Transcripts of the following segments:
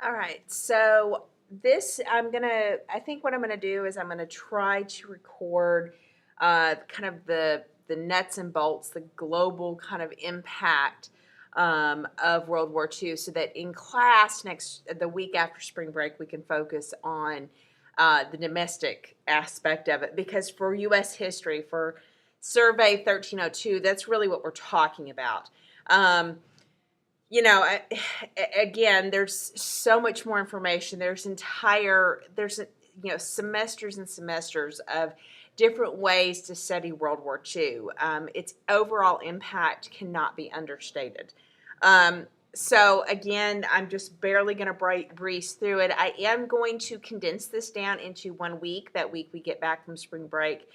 All right, so I think what I'm gonna do is I'm gonna try to record kind of the nuts and bolts, the global kind of impact of World War II, so that in class the week after spring break, we can focus on the domestic aspect of it. Because for U.S. history, for Survey 1302, that's really what we're talking about. Um, again, there's so much more information. There's semesters and semesters of different ways to study World War II. Its overall impact cannot be understated. So again, I'm just barely going to breeze through it. I am going to condense this down into 1 week. That week we get back from spring break,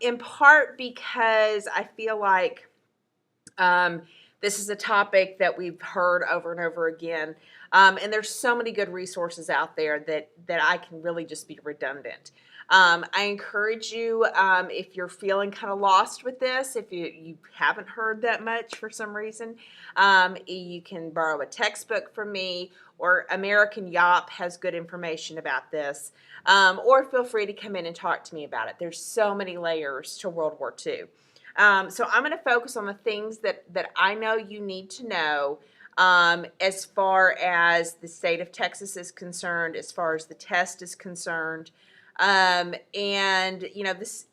in part because I feel like this is a topic that we've heard over and over again, and there's so many good resources out there that I can really just be redundant. I encourage you, if you're feeling kind of lost with this, if you haven't heard that much for some reason, you can borrow a textbook from me, or American Yop has good information about this, or feel free to come in and talk to me about it. There's so many layers to World War II. So I'm going to focus on the things that I know you need to know, as far as the state of Texas is concerned, as far as the test is concerned. And, this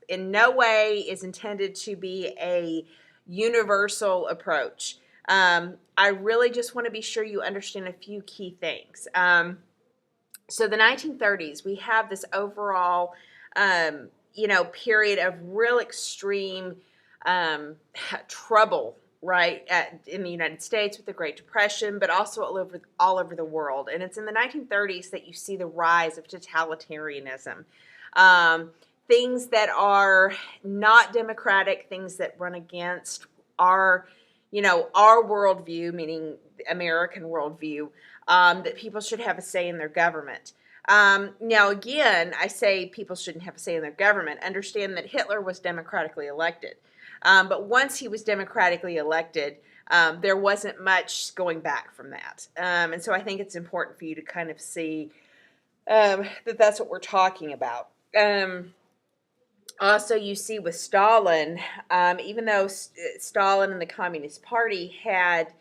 in no way is intended to be a universal approach. I really just want to be sure you understand a few key things. So the 1930s, we have this overall period of real extreme trouble, right, in the United States with the Great Depression, but also all over the world. And it's in the 1930s that you see the rise of totalitarianism. Things that are not democratic, things that run against our worldview, meaning the American worldview, that people should have a say in their government. Now, again, I say people shouldn't have a say in their government. Understand that Hitler was democratically elected. But once he was democratically elected, there wasn't much going back from that. And so I think it's important for you to kind of see that that's what we're talking about. Also, you see with Stalin, even though Stalin and the Communist Party had,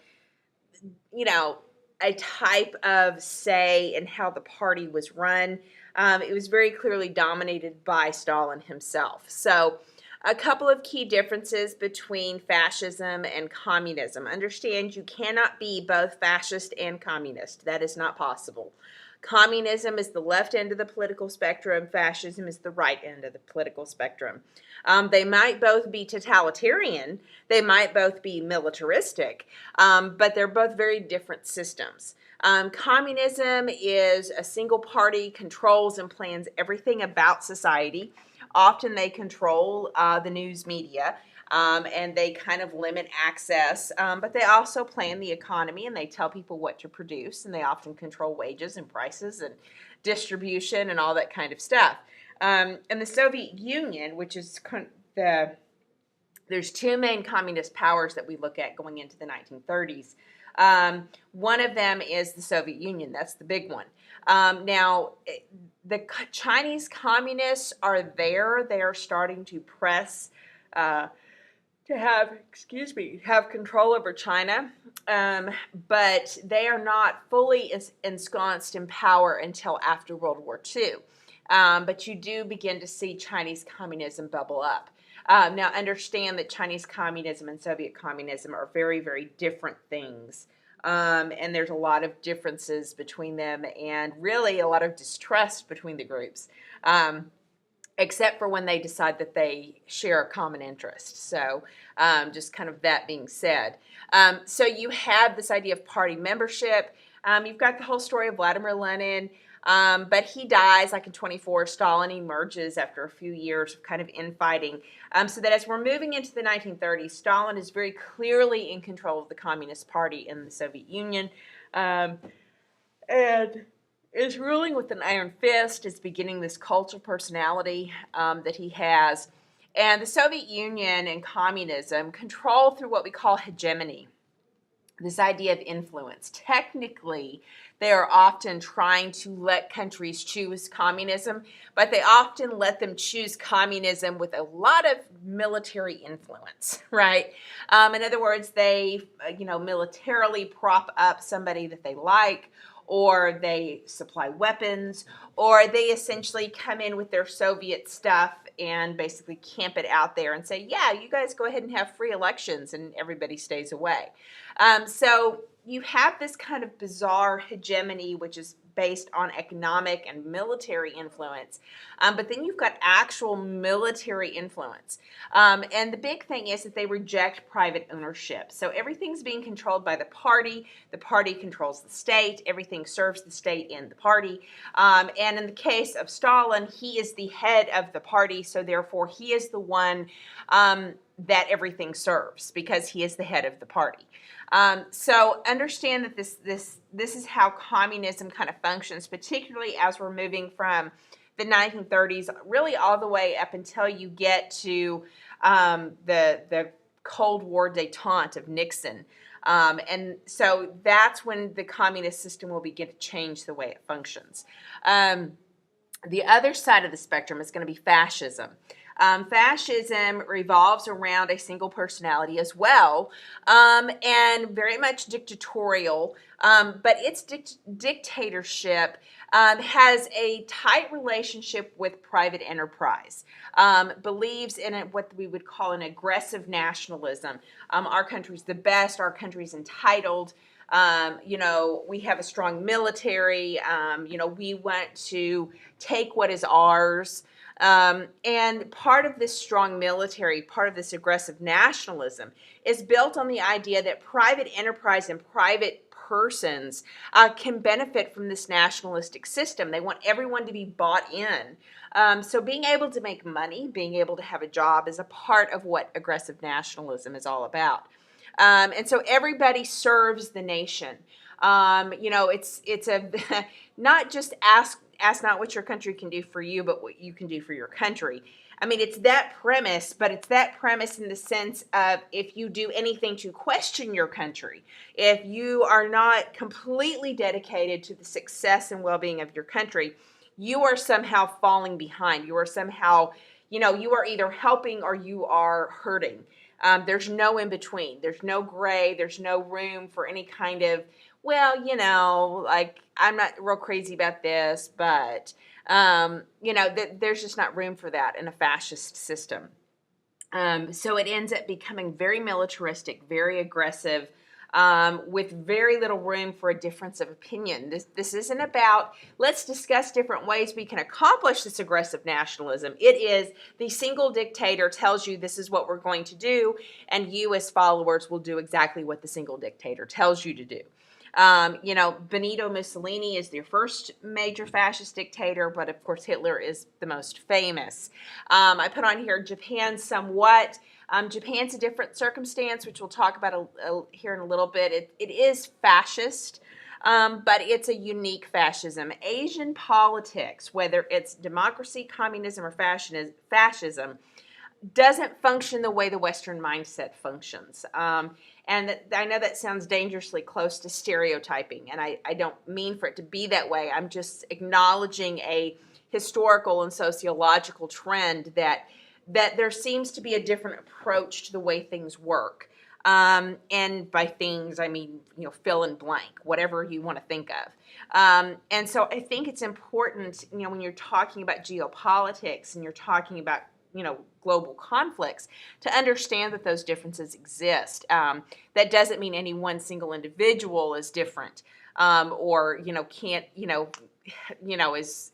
a type of say in how the party was run, it was very clearly dominated by Stalin himself. So a couple of key differences between fascism and communism. Understand, you cannot be both fascist and communist. That is not possible. Communism is the left end of the political spectrum. Fascism is the right end of the political spectrum. They might both be totalitarian. They might both be militaristic, but they're both very different systems. Communism is a single party, controls and plans everything about society. Often they control the news media. And they kind of limit access, but they also plan the economy, and they tell people what to produce, and they often control wages and prices and distribution and all that kind of stuff. And the Soviet Union, which is there's two main communist powers that we look at going into the 1930s. One of them is the Soviet Union. That's the big one. Now, the Chinese communists are there. They are starting to press to have control over China, but they are not fully ensconced in power until after World War II. But you do begin to see Chinese communism bubble up. Now, understand that Chinese communism and Soviet communism are very, very different things. And there's a lot of differences between them, and really a lot of distrust between the groups. Except for when they decide that they share a common interest. So just kind of that being said. So you have this idea of party membership. You've got the whole story of Vladimir Lenin, but he dies like in 24. Stalin emerges after a few years of kind of infighting. So that as we're moving into the 1930s, Stalin is very clearly in control of the Communist Party in the Soviet Union. And is ruling with an iron fist, is beginning this cult of personality that he has. And the Soviet Union and communism control through what we call hegemony. this idea of influence. Technically, they are often trying to let countries choose communism, but they often let them choose communism with a lot of military influence, right? In other words, they, militarily prop up somebody that they like, or they supply weapons, or they essentially come in with their Soviet stuff and basically camp it out there and say, yeah, you guys go ahead and have free elections, and everybody stays away. So you have this kind of bizarre hegemony, which is based on economic and military influence, but then you've got actual military influence. And the big thing is that they reject private ownership. So everything's being controlled by the party controls the state, everything serves the state and the party. And in the case of Stalin, he is the head of the party, so therefore he is the one that everything serves, because he is the head of the party. So understand that this is how communism kind of functions, particularly as we're moving from the 1930s, really all the way up until you get to the Cold War détente of Nixon. And so that's when the communist system will begin to change the way it functions. The other side of the spectrum is going to be fascism. Fascism revolves around a single personality as well, and very much dictatorial, but its dictatorship has a tight relationship with private enterprise, believes in what we would call an aggressive nationalism. Our country's the best, our country's entitled. We have a strong military, we want to take what is ours. And part of this strong military, part of this aggressive nationalism, is built on the idea that private enterprise and private persons can benefit from this nationalistic system. They want everyone to be bought in. So being able to make money, being able to have a job is a part of what aggressive nationalism is all about. And so everybody serves the nation. It's a not just ask not what your country can do for you, but what you can do for your country. I mean, it's that premise, but it's that premise in the sense of if you do anything to question your country, if you are not completely dedicated to the success and well-being of your country, you are somehow falling behind. You are somehow, you are either helping or you are hurting. There's no in between. There's no gray. There's no room for any kind of, I'm not real crazy about this, but, there's just not room for that in a fascist system. So it ends up becoming very militaristic, very aggressive, with very little room for a difference of opinion. This isn't about, let's discuss different ways we can accomplish this aggressive nationalism. It is the single dictator tells you this is what we're going to do, and you as followers will do exactly what the single dictator tells you to do. Benito Mussolini is the first major fascist dictator, but of course Hitler is the most famous. I put on here Japan somewhat. Japan's a different circumstance, which we'll talk about here in a little bit. It is fascist, but it's a unique fascism. Asian politics, whether it's democracy, communism, or fascism, doesn't function the way the Western mindset functions. And I know that sounds dangerously close to stereotyping, and I don't mean for it to be that way. I'm just acknowledging a historical and sociological trend that there seems to be a different approach to the way things work. And by things, I mean, fill in blank, whatever you want to think of. And so I think it's important, when you're talking about geopolitics and you're talking about global conflicts, to understand that those differences exist. That doesn't mean any one single individual is different, or can't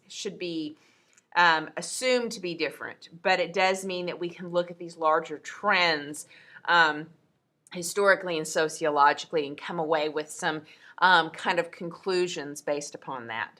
should be assumed to be different. But it does mean that we can look at these larger trends historically and sociologically and come away with some kind of conclusions based upon that.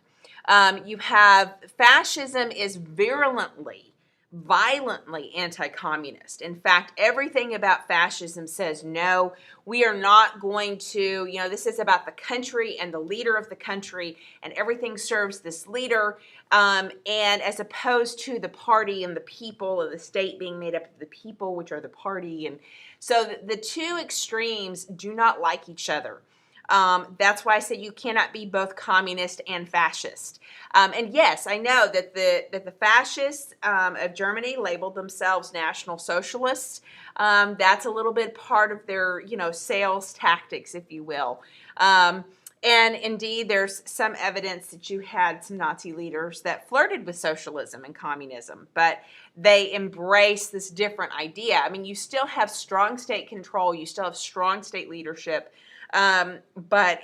You have fascism is virulently violently anti-communist. In fact, everything about fascism says, no, we are not going to, this is about the country and the leader of the country, and everything serves this leader, and as opposed to the party and the people, and the state being made up of the people, which are the party. And so the two extremes do not like each other. That's why I say you cannot be both communist and fascist. And yes, I know that the fascists of Germany labeled themselves National Socialists. That's a little bit part of their, sales tactics, if you will. And indeed, there's some evidence that you had some Nazi leaders that flirted with socialism and communism, but they embrace this different idea. I mean, you still have strong state control, you still have strong state leadership, but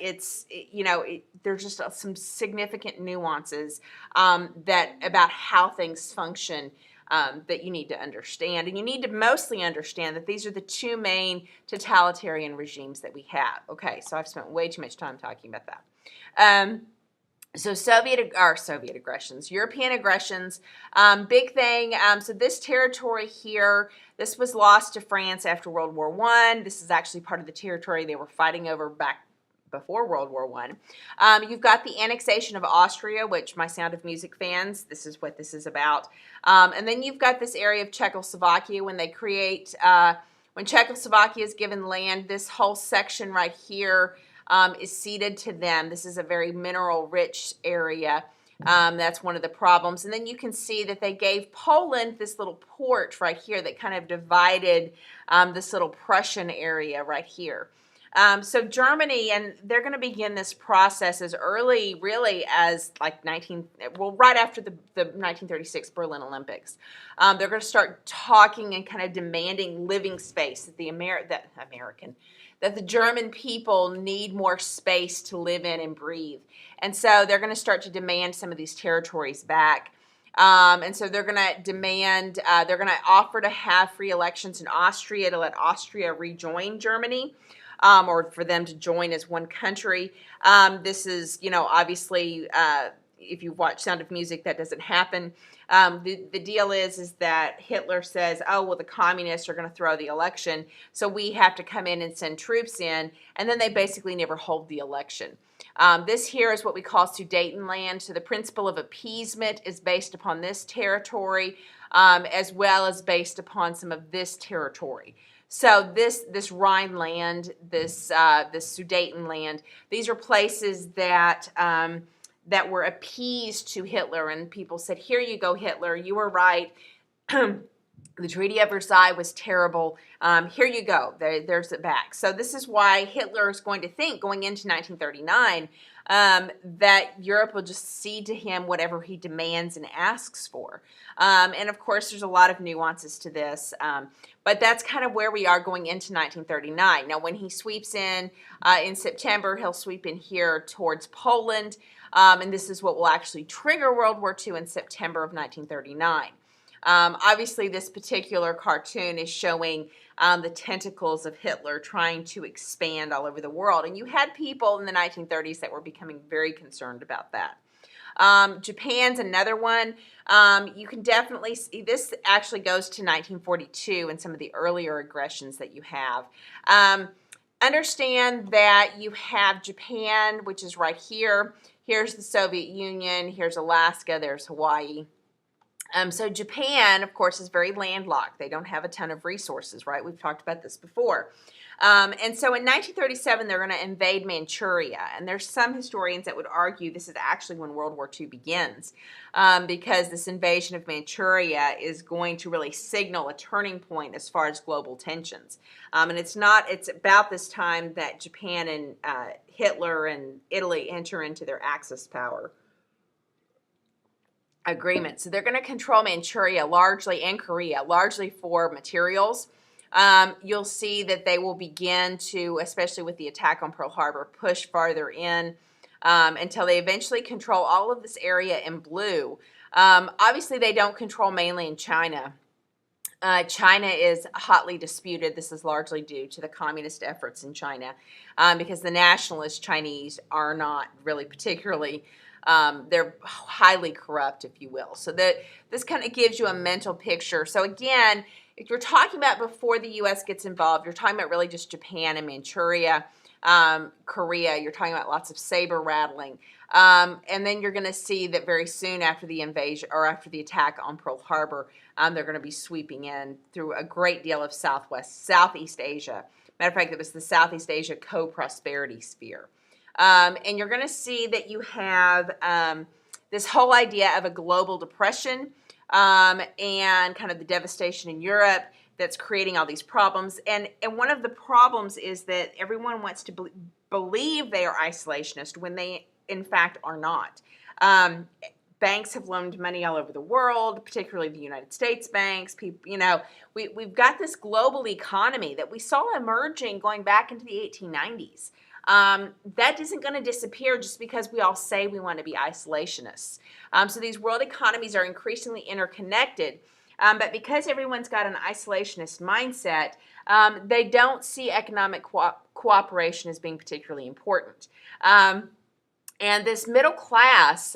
there's just some significant nuances that about how things function that you need to understand. And you need to mostly understand that these are the two main totalitarian regimes that we have. Okay, so I've spent way too much time talking about that. So Soviet aggressions, European aggressions, big thing. So this territory here, this was lost to France after World War I. This is actually part of the territory they were fighting over back before World War I. You've got the annexation of Austria, which my Sound of Music fans, this is what this is about. And then you've got this area of Czechoslovakia when they create, when Czechoslovakia is given land, this whole section right here is ceded to them. This is a very mineral-rich area. That's one of the problems. And then you can see that they gave Poland this little port right here that kind of divided this little Prussian area right here. So Germany, and they're going to begin this process as early, really, as like right after the 1936 Berlin Olympics. They're going to start talking and kind of demanding living space that that the German people need more space to live in and breathe. And so they're going to start to demand some of these territories back. And so they're going to demand, they're going to offer to have free elections in Austria to let Austria rejoin Germany. Or for them to join as one country. This is, obviously, if you watch Sound of Music, that doesn't happen. The deal is that Hitler says, oh, well, the communists are going to throw the election, so we have to come in and send troops in, and then they basically never hold the election. This here is what we call Sudetenland. So the principle of appeasement is based upon this territory, as well as based upon some of this territory. So this Rhine land, this Sudetenland, these are places that that were appeased to Hitler, and people said, "Here you go, Hitler. You were right. The Treaty of Versailles was terrible. Here you go. There's it back." So this is why Hitler is going to think, going into 1939, that Europe will just cede to him whatever he demands and asks for. And of course, there's a lot of nuances to this, but that's kind of where we are going into 1939. Now, when he sweeps in September, he'll sweep in here towards Poland, and this is what will actually trigger World War II in September of 1939. Obviously, this particular cartoon is showing the tentacles of Hitler trying to expand all over the world. And you had people in the 1930s that were becoming very concerned about that. Japan's another one. You can definitely see this actually goes to 1942 and some of the earlier aggressions that you have. Understand that you have Japan, which is right here. Here's the Soviet Union. Here's Alaska. There's Hawaii. So Japan, of course, is very landlocked. They don't have a ton of resources, right? We've talked about this before. And so in 1937, they're going to invade Manchuria. And there's some historians that would argue this is actually when World War II begins, because this invasion of Manchuria is going to really signal a turning point as far as global tensions. And it's about this time that Japan and Hitler and Italy enter into their Axis power agreement. So they're going to control Manchuria largely, and Korea, largely for materials. You'll see that they will begin to, especially with the attack on Pearl Harbor, push farther in until they eventually control all of this area in blue. Obviously, they don't control mainland China. China is hotly disputed. This is largely due to the communist efforts in China, because the nationalist Chinese are not really particularly They're highly corrupt, if you will. So this kind of gives you a mental picture. So again, if you're talking about before the U.S. gets involved, you're talking about really just Japan and Manchuria, Korea. You're talking about lots of saber rattling. And then you're going to see that very soon after the invasion or after the attack on Pearl Harbor, they're going to be sweeping in through a great deal of Southeast Asia. Matter of fact, it was the Southeast Asia co-prosperity sphere. And you're going to see that you have this whole idea of a global depression and kind of the devastation in Europe that's creating all these problems. And one of the problems is that everyone wants to believe they are isolationist when they, in fact, are not. Banks have loaned money all over the world, particularly the United States banks. People, we've got this global economy that we saw emerging going back into the 1890s. That isn't going to disappear just because we all say we want to be isolationists. So these world economies are increasingly interconnected, but because everyone's got an isolationist mindset, they don't see economic cooperation as being particularly important. And this middle class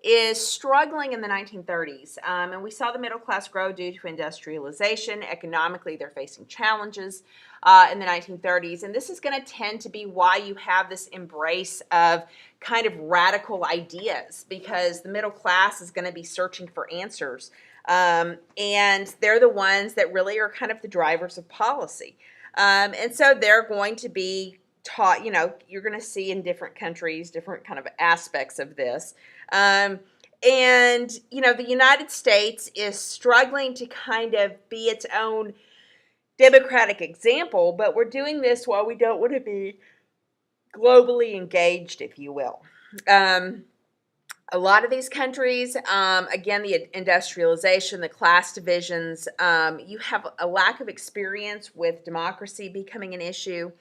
is struggling in the 1930s. And we saw the middle class grow due to industrialization. Economically, they're facing challenges in the 1930s. And this is going to tend to be why you have this embrace of kind of radical ideas, because the middle class is going to be searching for answers. And they're the ones that really are kind of the drivers of policy. And so they're going to be taught, you're going to see in different countries, different kind of aspects of this. And, the United States is struggling to kind of be its own democratic example, but we're doing this while we don't want to be globally engaged, if you will. A lot of these countries, again, the industrialization, the class divisions, you have a lack of experience with democracy becoming an issue.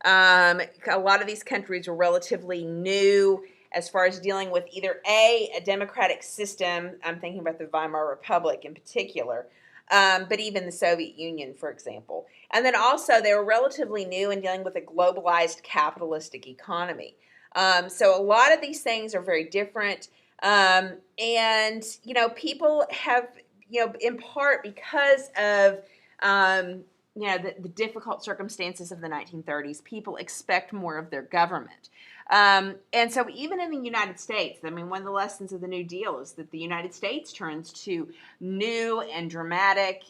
A lot of these countries were relatively new as far as dealing with either a democratic system. I'm thinking about the Weimar Republic in particular, but even the Soviet Union, for example. And then also they were relatively new in dealing with a globalized capitalistic economy. So a lot of these things are very different. And, people have, in part because of, the difficult circumstances of the 1930s, people expect more of their government. And so even in the United States, one of the lessons of the New Deal is that the United States turns to new and dramatic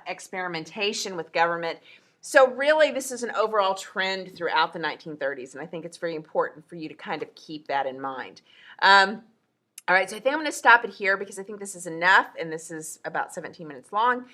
experimentation with government. So really, this is an overall trend throughout the 1930s, and I think it's very important for you to kind of keep that in mind. All right, so I think I'm going to stop it here because I think this is enough, and this is about 17 minutes long.